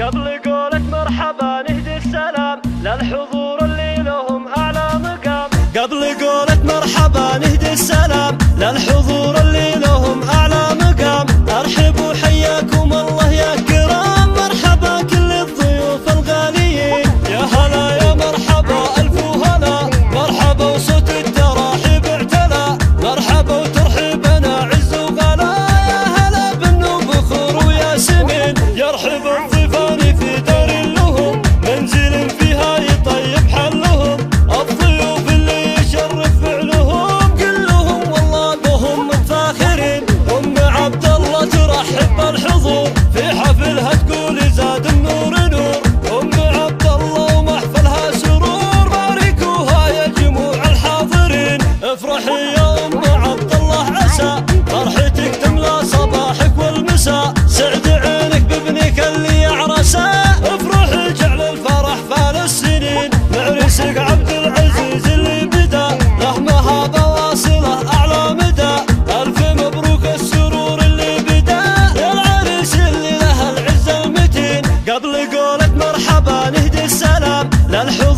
قبل قولة مرحبا نهدي السلام للحضور اللي لهم أعلى مقام. قبل قولة مرحبا نهدي السلام للحضور اللي لهم أعلى مقام. أرحب وحياكم الله يا كرام، مرحبا كل الضيوف الغاليين. يا هلا يا مرحبا ألف وهلا، مرحبا وصوت التراحيب اعتلى. مرحبا وترحيبنا عز وغلا، يا هلا بالنوب بخور وياسمين. يرحب الضيفان في دار لهم، منزل فيها يطيب حلهم. الضيوف اللي يشرف فعلهم كلهم والله بهم متفاخرين. أم عبد الله ترحب بالحضور، في حفلها تقول زاد النور نور. أم عبد الله ومحفلها سرور، باركوها يا جموع الحاضرين. افرحي يا أم عبد الله عسى فرحتك تملى صباحك والمساء. سعد عينك بابنك اللي يعرسه، افرحي جعل الفرح فال السنين. معرسك عبد العزيز اللي بدا له مهابه واصله اعلى مدى. الف مبروك السرور اللي بدا للعريس اللي له العز المتين. قبل قولة مرحبا نهدي السلام للحضور